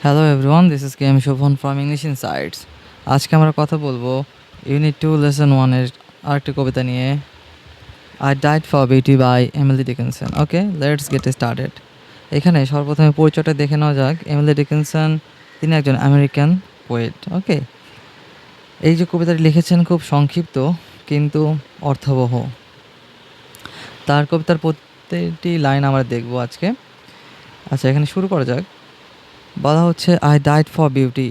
Hello everyone, this is K M Shovan from English Insights. আজকে আমরা কথা বলবো ইউনিট 2 লেসন 1-এর আরেকটি কবিতা নিয়ে, I died for beauty by Emily Dickinson. Okay, let's get started. এখানে সর্বপ্রথমে পরিচয়টা দেখে নেওয়া যাক। এমিলি ডিকিনসন, তিনি একজন আমেরিকান পোয়েট। ওকে, এই যে কবিতাটি লিখেছেন খুব সংক্ষিপ্ত কিন্তু অর্থবহ। তার কবিতার প্রত্যেকটি লাইন আমরা দেখব আজকে। আচ্ছা, এখানে শুরু করা যাক। বলা হচ্ছে I died for beauty,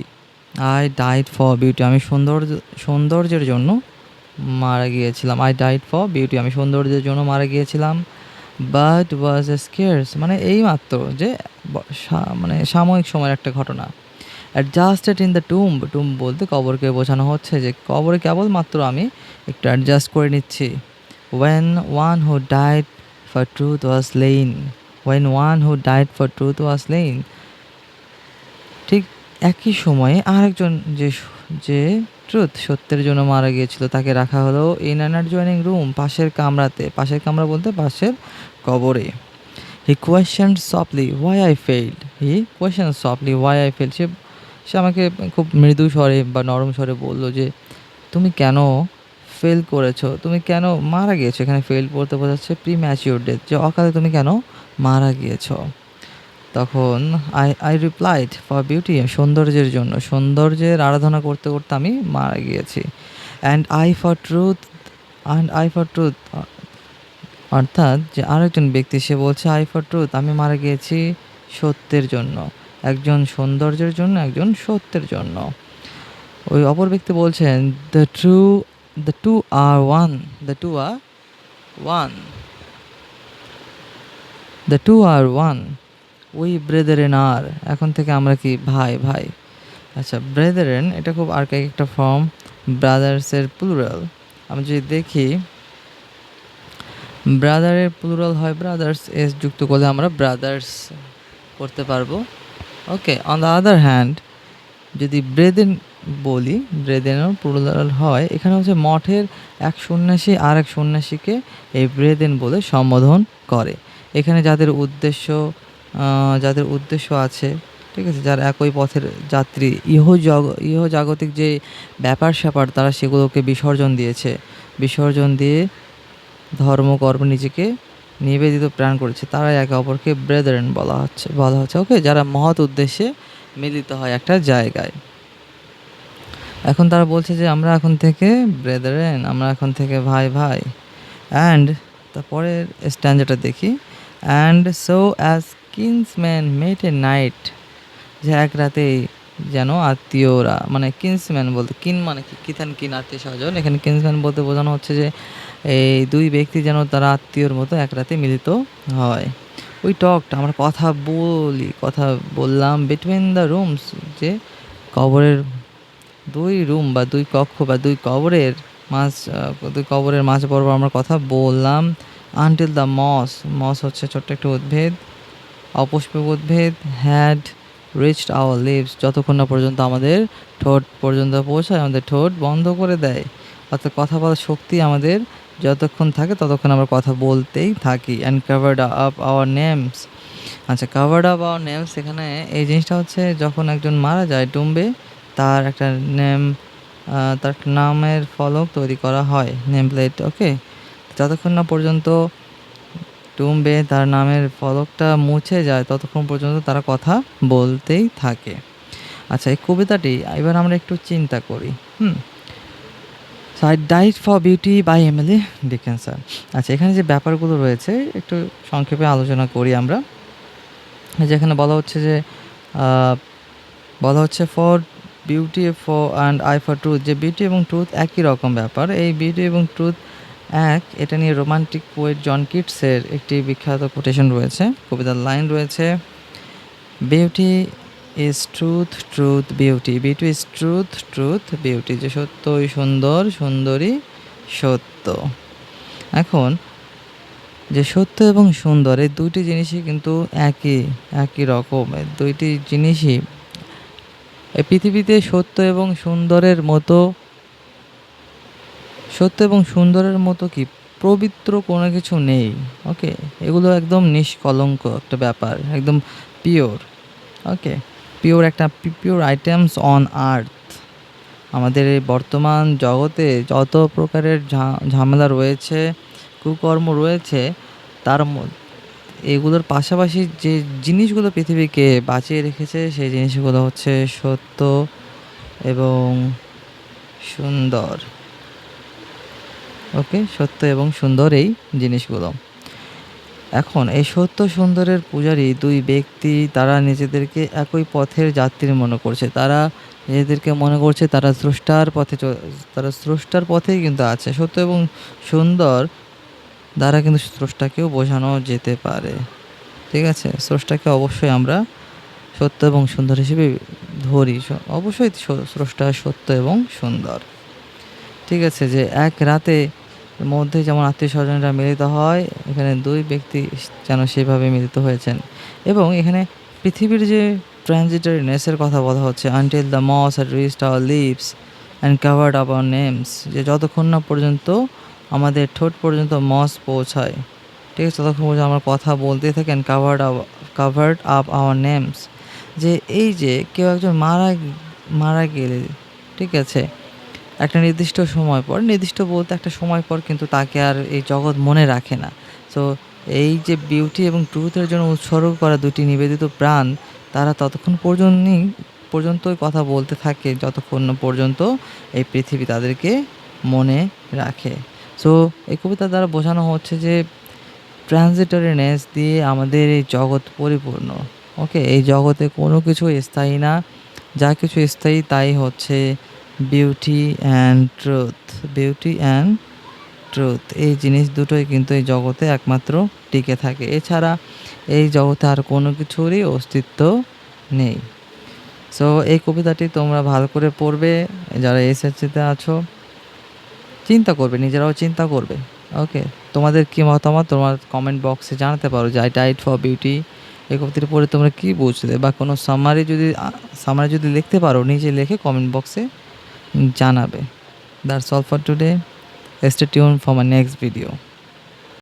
I died for beauty, আমি সৌন্দর্যের জন্য মারা গিয়েছিলাম। আই ডাইড ফর বিউটি, আমি সৌন্দর্যের জন্য মারা গিয়েছিলাম। বাট ওয়াজ এ স্কেয়ার্স, মানে এই মাত্র যে মানে সাময়িক সময়ের একটা ঘটনা। Adjusted in the tomb, tomb বলতে কবরকে বোঝানো হচ্ছে যে কবরে কেবলমাত্র আমি একটু অ্যাডজাস্ট করে নিচ্ছি। When one who died for truth was lain, when one who died for truth was lain, ঠিক একই সময়ে আরেকজন যে যে ট্রুথ সত্যের জন্য মারা গিয়েছিল তাকে রাখা হলো ইন অ্যান অ্যাডজয়নিং রুম, পাশের কামরাতে। পাশের কামরা বলতে পাশের কবরে। He question softly why I failed, he question softly why I failed, সে আমাকে খুব মৃদু স্বরে বা নরম স্বরে বললো যে তুমি কেন ফেল করেছো, তুমি কেন মারা গিয়েছো। এখানে ফেল বলতে বোঝাচ্ছে প্রিম্যাচিওর ডেথ, যে অকালে তুমি কেন মারা গিয়েছো। তখন আই রিপ্লাইড ফর বিউটি, সৌন্দর্যের জন্য, সৌন্দর্যের আরাধনা করতে করতে আমি মারা গিয়েছি। অ্যান্ড আই ফর ট্রুথ, অর্থাৎ যে আরেকজন ব্যক্তি সে বলছে আই ফর ট্রুথ, আমি মারা গিয়েছি সত্যের জন্য, একজন সৌন্দর্যের জন্য, একজন সত্যের জন্য। ওই অপর ব্যক্তি বলছেন the two are one, the two are one, the two are one, we brethren are, এখন থেকে আমরা কি ভাই ভাই। আচ্ছা, ব্রেদারেন এটা খুব আর্কাইক একটা ফর্ম, ব্রাদার্সের প্লুরাল। আমি যদি দেখি ব্রাদারের প্লুরাল হয় ব্রাদার্স, এস যুক্ত করলে আমরা ব্রাদার্স করতে পারবো। ওকে, অন দ্য আদার হ্যান্ড যদি ব্রেদেন বলি, ব্রেদেনও প্লুরাল হয়। এখানে হচ্ছে মঠের এক সন্ন্যাসী আর এক সন্ন্যাসীকে এই ব্রেদেন বলে সম্বোধন করে। এখানে যাদের উদ্দেশ্য আছে, ঠিক আছে, যারা একই পথের যাত্রী, ইহজাগতিক যে ব্যাপার স্যাপার তারা সেগুলোকে বিসর্জন দিয়ে ধর্মকর্মে নিজেকে নিবেদিত প্রাণ করেছে, তারা একে অপরকে ব্রেদারেন বলা হচ্ছে। ওকে, যারা মহৎ উদ্দেশ্যে মিলিত হয় একটা জায়গায়। এখন তারা বলছে যে আমরা এখন থেকে ব্রেদারেন, আমরা এখন থেকে ভাই ভাই। অ্যান্ড তারপরের স্ট্যান্ডাটা দেখি। And so as kinsman met a night, যে এক রাতেই যেন আত্মীয়রা, মানে কিন্সম্যান বলতে কিন মানে কিন আত্মীয় স্বজন, এখানে কিন্সম্যান বলতে বোঝানো হচ্ছে যে এই দুই ব্যক্তি যেন তারা আত্মীয়র মতো এক রাতে মিলিত হয়। ওই টকটা আমরা কথা বললাম বিটুইন দ্য রুমস, যে কবরের দুই রুম বা দুই কক্ষ বা দুই কবরের মাঝ বরাবর আমরা কথা বললাম। আনটিল দ্য মস হচ্ছে ছোট্ট একটা উদ্ভিদ, অপুষ্পক উদ্ভিদ, হ্যাড রিচড আওয়ার লিভস, যতক্ষণ না পর্যন্ত আমাদের ঠোঁট পর্যন্ত পৌঁছায়, আমাদের ঠোঁট বন্ধ করে দেয়। অর্থাৎ কথা বলার শক্তি আমাদের যতক্ষণ থাকে ততক্ষণ আমরা কথা বলতেই থাকি। And covered up our names, আচ্ছা, কাভার্ড আপ আওয়ার নেমস, এখানে এই জিনিসটা হচ্ছে যখন একজন মারা যায় টুম্বে, তার একটা তার একটা নামের ফলক তৈরি করা হয়, নেম প্লেট। ওকে, যতক্ষণ না পর্যন্ত টুম্বে তার নামের ফলকটা মুছে যায় ততক্ষণ পর্যন্ত তারা কথা বলতেই থাকে। আচ্ছা, এই কবিতাটি এবার আমরা একটু চিন্তা করি। I died for beauty by Emily Dickinson. আচ্ছা, এখানে যে ব্যাপারগুলো রয়েছে একটু সংক্ষেপে আলোচনা করি আমরা। যেখানে বলা হচ্ছে for beauty and I for truth, যে বিউটি এবং ট্রুথ একই রকম ব্যাপার। এই বিউটি এবং ট্রুথ এটা নিয়ে রোমান্টিক পোয়েট জন কিটসের একটি বিখ্যাত কোটেশন রয়েছে, কবিতার লাইন রয়েছে, beauty is truth, truth beauty, beauty is truth, truth beauty, যে সত্যই সুন্দর, সুন্দরী সত্য। এখন যে সত্য এবং সুন্দর এই দুইটি জিনিসই কিন্তু একই রকম, দুইটি জিনিসই এই পৃথিবীতে সত্য এবং সুন্দরের মতো কি পবিত্র কোনো কিছু নেই। ওকে, এগুলো একদম নিষ্কলঙ্ক একটা ব্যাপার, একদম pure. Okay, pure items on earth. আমাদের এই বর্তমান জগতে যত প্রকারের ঝামেলা রয়েছে, কুকর্ম রয়েছে, তার এগুলোর পাশাপাশি যে জিনিসগুলো পৃথিবীকে বাঁচিয়ে রেখেছে সেই জিনিসগুলো হচ্ছে সত্য এবং সুন্দর। ওকে, সত্য এবং সুন্দর এই জিনিসগুলো। এখন এই সত্য সুন্দরের পূজারী দুই ব্যক্তি, তারা নিজেদেরকে একই পথের যাত্রী মনে করছে। তারা নিজেদেরকে মনে করছে তারা তারা স্রষ্টার পথেই কিন্তু আছে। সত্য এবং সুন্দর দ্বারা কিন্তু স্রষ্টাকেও বোঝানো যেতে পারে। ঠিক আছে, স্রষ্টাকে অবশ্যই আমরা সত্য এবং সুন্দর হিসেবে ধরি। অবশ্যই স্রষ্টা সত্য এবং সুন্দর। ঠিক আছে, যে এক রাতে মধ্যে যেমন আত্মীয় স্বজনরা মিলিত হয়, এখানে দুই ব্যক্তি যেন সেভাবে মিলিত হয়েছেন। এবং এখানে পৃথিবীর যে ট্রানজিটরিনেসের কথা বলা হচ্ছে, until the moss had reached our lips and covered our names, যে যতক্ষণ না পর্যন্ত আমাদের ঠোঁট পর্যন্ত মস পৌঁছায়, ঠিক আছে, ততক্ষণ পর্যন্ত আমরা কথা বলতেই থাকি। And covered up hour names, যে এই যে কেউ একজন মারা গেলে, ঠিক আছে, একটা নির্দিষ্ট সময় পর, নির্দিষ্ট বলতে একটা সময় পর কিন্তু তাকে আর এই জগৎ মনে রাখে না। সো এই যে বিউটি এবং ট্রুথের জন্য উৎসর্গ করা দুটি নিবেদিত প্রাণ, তারা ততক্ষণ পর্যন্তই কথা বলতে থাকে যতক্ষণ না পর্যন্ত এই পৃথিবী তাদেরকে মনে রাখে। সো এই কবিতা দ্বারা বোঝানো হচ্ছে যে ট্রানজিটরিনেস দিয়ে আমাদের এই জগৎ পরিপূর্ণ। ওকে, এই জগতে কোনো কিছু স্থায়ী না, যা কিছু স্থায়ী তাই হচ্ছে বিউটি অ্যান্ড ট্রুথ। এই জিনিস দুটোই কিন্তু এই জগতে একমাত্র টিকে থাকে। এছাড়া এই জগতে আর কোনো কিছুরই অস্তিত্ব নেই। সো এই কবিতাটি তোমরা ভালো করে পড়বে, যারা এসএসসিতে আছো চিন্তা করবে, নিজেরাও চিন্তা করবে। ওকে, তোমাদের কী মতামত তোমার কমেন্ট বক্সে জানাতে পারো যে আই ডাইড ফর বিউটি এই কবিতাটি পড়ে তোমরা কী বুঝলে, বা কোনো সামারি যদি লিখতে পারো নিজে লিখে কমেন্ট বক্সে জানাবে। That's all for today. Stay tuned for my next video.